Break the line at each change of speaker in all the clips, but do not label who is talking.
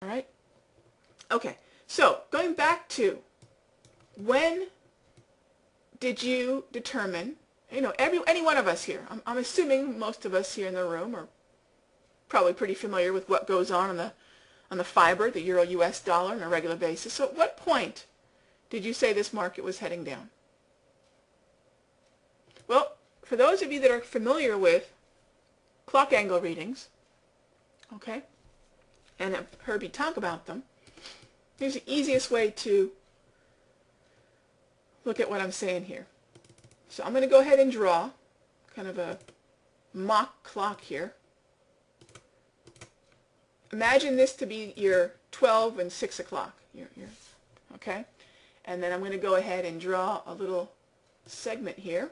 All right? Okay, so going back to when did you determine, any one of us here, I'm assuming most of us here in the room are probably pretty familiar with what goes on the FIBOR, the Euro US dollar, on a regular basis. So at what point did you say this market was heading down? Well, for those of you that are familiar with clock angle readings, okay, and have heard me talk about them, here's the easiest way to look at what I'm saying here. So I'm going to go ahead and draw kind of a mock clock here. Imagine this to be your 12 and 6 o'clock, okay? And then I'm going to go ahead and draw a little segment here,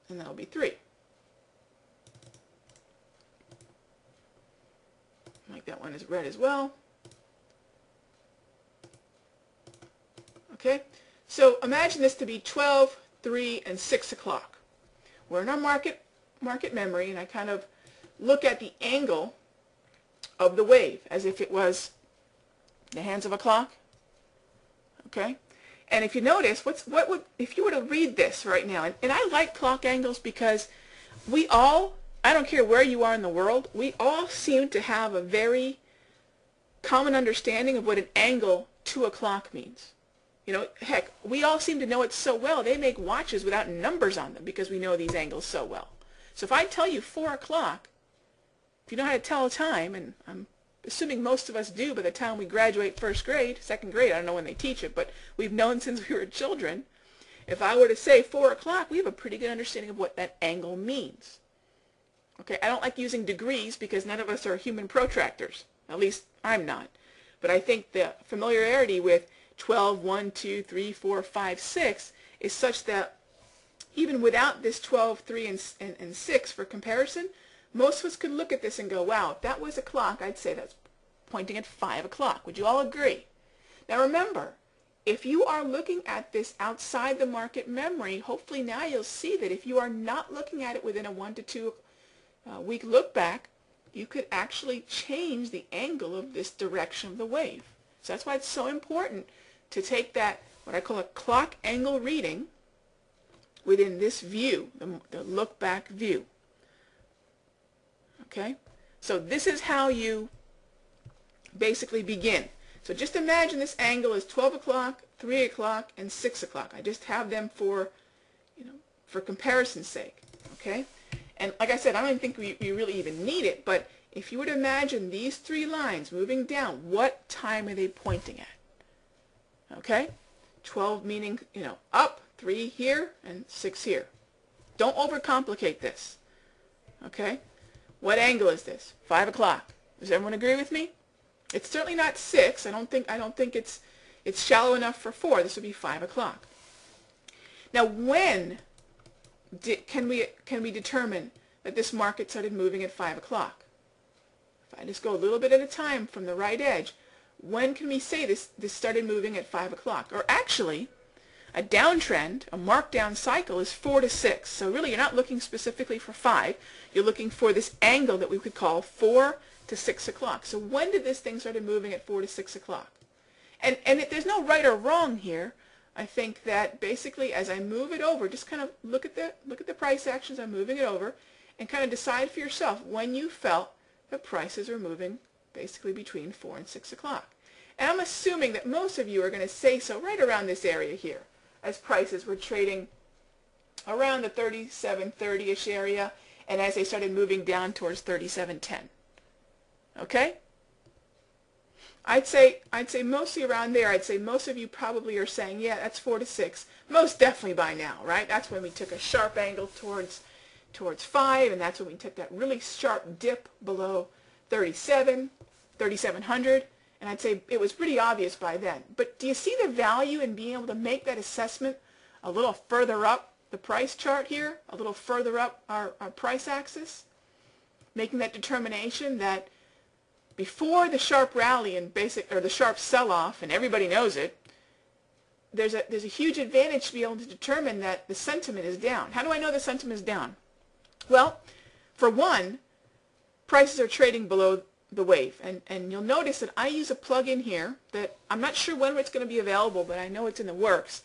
and that'll be 3. Like that one is red as well. Okay, so imagine this to be 12, 3, and 6 o'clock. We're in our market memory, and I kind of look at the angle of the wave as if it was the hands of a clock. Okay, and if you notice, if you were to read this right now, and I like clock angles because we all, I don't care where you are in the world, we all seem to have a very common understanding of what an angle 2 o'clock means. Heck, we all seem to know it so well. They make watches without numbers on them because we know these angles so well. So if I tell you 4 o'clock, if you know how to tell time, and I'm assuming most of us do by the time we graduate first grade, second grade, I don't know when they teach it, but we've known since we were children. If I were to say 4 o'clock, we have a pretty good understanding of what that angle means. Okay, I don't like using degrees because none of us are human protractors. At least I'm not. But I think the familiarity with 12, 1, 2, 3, 4, 5, 6 is such that even without this 12, 3, and 6 for comparison, most of us could look at this and go, wow, if that was a clock, I'd say that's pointing at 5 o'clock. Would you all agree? Now remember, if you are looking at this outside the market memory, hopefully now you'll see that if you are not looking at it within a 1 to 2 week look back, you could actually change the angle of this direction of the wave. So that's why it's so important to take that, what I call a clock angle reading, within this view, the look back view. Okay? So this is how you basically begin. So just imagine this angle is 12 o'clock, 3 o'clock, and 6 o'clock. I just have them for, for comparison's sake. Okay? And like I said, I don't even think we really even need it, but if you were to imagine these 3 lines moving down, what time are they pointing at? Okay? 12 meaning, up, 3 here, and 6 here. Don't overcomplicate this. Okay? What angle is this? 5 o'clock. Does everyone agree with me? It's certainly not 6. I don't think it's shallow enough for 4. This would be 5 o'clock. Now, when can we determine that this market started moving at 5 o'clock? If I just go a little bit at a time from the right edge, when can we say this started moving at 5 o'clock? Or actually, a downtrend, a markdown cycle, is 4 to 6. So really, you're not looking specifically for 5. You're looking for this angle that we could call 4 to 6 o'clock. So when did this thing started moving at 4 to 6 o'clock? And there's no right or wrong here. I think that basically, as I move it over, just kind of look at the price actions. I'm moving it over, and kind of decide for yourself when you felt the prices were moving basically between 4 and 6 o'clock. And I'm assuming that most of you are going to say so right around this area here, as prices were trading around the 37.30-ish area, and as they started moving down towards 37.10. Okay? I'd say mostly around there. I'd say most of you probably are saying, yeah, that's 4 to 6. Most definitely by now, right? That's when we took a sharp angle towards 5, and that's when we took that really sharp dip below 3,700, and I'd say it was pretty obvious by then. But do you see the value in being able to make that assessment a little further up the price chart here, a little further up our price axis, making that determination that before the sharp rally and the sharp sell-off, and everybody knows it, there's a huge advantage to be able to determine that the sentiment is down. How do I know the sentiment is down? Well, for one, prices are trading below the wave. And you'll notice that I use a plugin here that I'm not sure when it's going to be available, but I know it's in the works.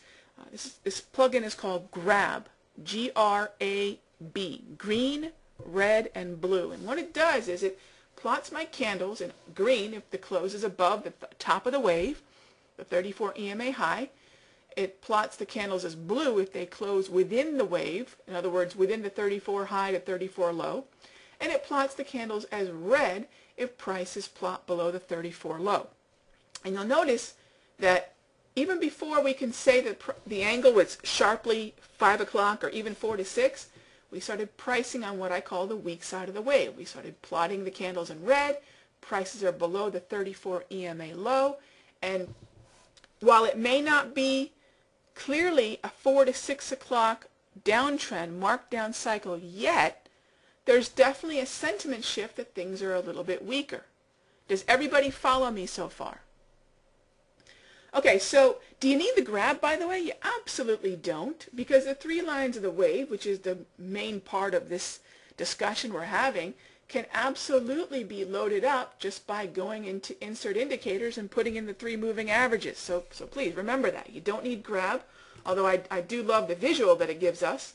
This plugin is called Grab, G-R-A-B, green, red, and blue. And what it does is it plots my candles in green if the close is above the top of the wave, the 34 EMA high. It plots the candles as blue if they close within the wave, in other words, within the 34 high to 34 low. And it plots the candles as red if prices plot below the 34 low. And you'll notice that even before we can say that the angle was sharply 5 o'clock or even 4 to 6, we started pricing on what I call the weak side of the wave. We started plotting the candles in red. Prices are below the 34 EMA low. And while it may not be clearly a 4 to 6 o'clock downtrend, marked down cycle yet, there's definitely a sentiment shift that things are a little bit weaker. Does everybody follow me so far? Okay, so do you need the grab, by the way? You absolutely don't, because the 3 lines of the wave, which is the main part of this discussion we're having, can absolutely be loaded up just by going into insert indicators and putting in the 3 moving averages. So please remember that. You don't need grab, although I do love the visual that it gives us.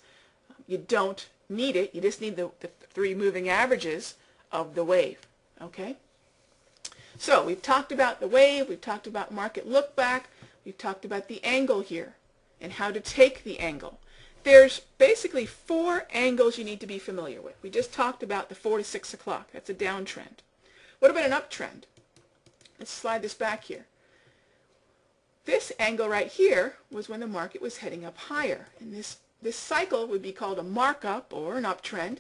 You don't need it. You just need the 3 moving averages of the wave. Okay? So we've talked about the wave, we've talked about market look back, we've talked about the angle here and how to take the angle. There's basically 4 angles you need to be familiar with. We just talked about the 4 to 6 o'clock. That's a downtrend. What about an uptrend? Let's slide this back here. This angle right here was when the market was heading up higher. And this cycle would be called a markup or an uptrend.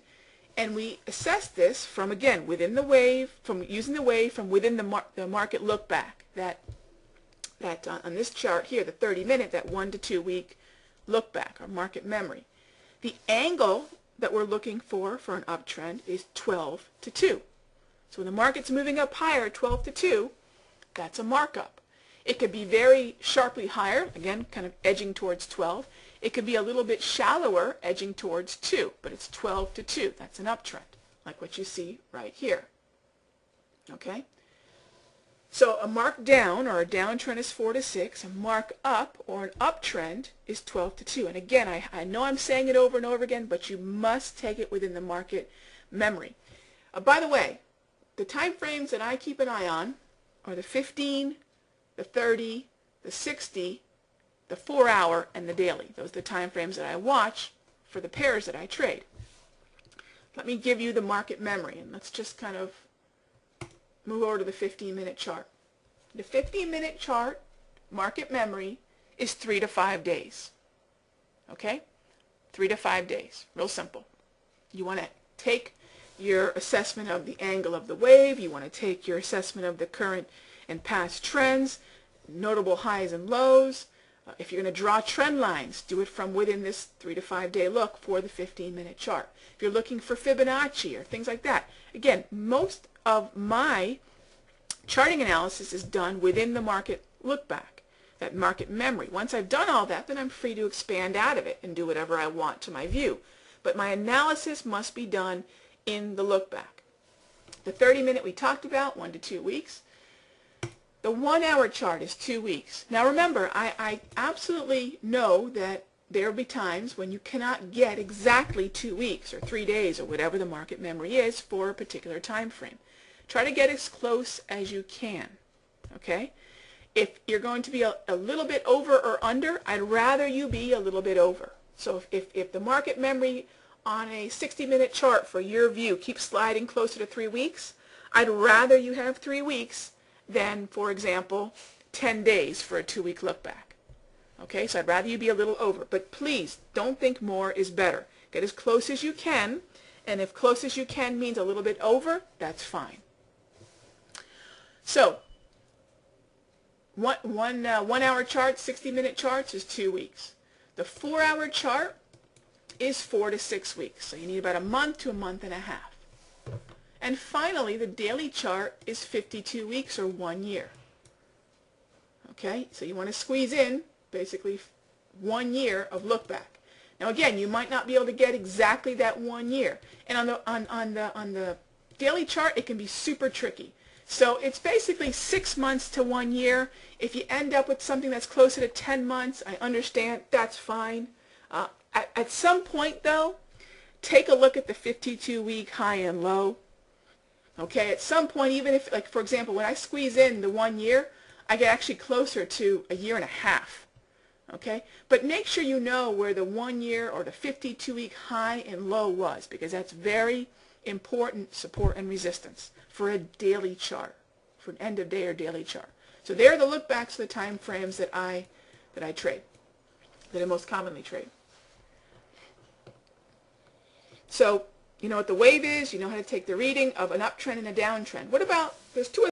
And we assess this from, again, within the wave, from using the wave from within the market look back. That on this chart here, the 30-minute, that 1 to 2 week look back, or market memory. The angle that we're looking for an uptrend is 12 to 2. So when the market's moving up higher, 12 to 2, that's a markup. It could be very sharply higher, again, kind of edging towards 12. It could be a little bit shallower, edging towards 2, but it's 12 to 2. That's an uptrend, like what you see right here. Okay? So a mark down or a downtrend is 4 to 6. A mark up or an uptrend is 12 to 2. And again, I know I'm saying it over and over again, but you must take it within the market memory. By the way, the time frames that I keep an eye on are the 15, the 30, the 60, the 4-hour, and the daily. Those are the time frames that I watch for the pairs that I trade. Let me give you the market memory, and let's just kind of move over to the 15-minute chart. The 15-minute chart market memory is 3 to 5 days. Okay? 3 to 5 days. Real simple. You want to take your assessment of the angle of the wave. You want to take your assessment of the current and past trends, notable highs and lows. If you're going to draw trend lines, do it from within this 3 to 5 day look for the 15-minute chart. If you're looking for Fibonacci or things like that. Again, most of my charting analysis is done within the market look back, that market memory. Once I've done all that, then I'm free to expand out of it and do whatever I want to my view. But my analysis must be done in the look back. The 30-minute we talked about, 1 to 2 weeks. The 1-hour chart is 2 weeks. Now remember, I absolutely know that there will be times when you cannot get exactly 2 weeks or 3 days or whatever the market memory is for a particular time frame. Try to get as close as you can. Okay? If you're going to be a little bit over or under, I'd rather you be a little bit over. So if the market memory on a 60-minute chart for your view keeps sliding closer to 3 weeks, I'd rather you have 3 weeks than, for example, 10 days for a 2-week look back. Okay, so I'd rather you be a little over. But please, don't think more is better. Get as close as you can, and if close as you can means a little bit over, that's fine. So, one hour chart, 60-minute charts is 2 weeks. The 4-hour chart is 4 to 6 weeks. So you need about a month to a month and a half. And finally, the daily chart is 52 weeks or 1 year. Okay, so you want to squeeze in basically 1 year of look back. Now again, you might not be able to get exactly that 1 year. And on the daily chart, it can be super tricky So it's basically 6 months to 1 year. If you end up with something that's closer to 10 months, I understand, that's fine. At some point though, take a look at the 52-week high and low. Okay, at some point, even if, like for example, when I squeeze in the 1 year, I get actually closer to a year and a half. Okay, but make sure you know where the 1 year or the 52-week high and low was, because that's very important support and resistance for a daily chart, for an end of day or daily chart. So there are the look backs of the time frames that I trade, that I most commonly trade. So you know what the wave is, you know how to take the reading of an uptrend and a downtrend. What about, there's two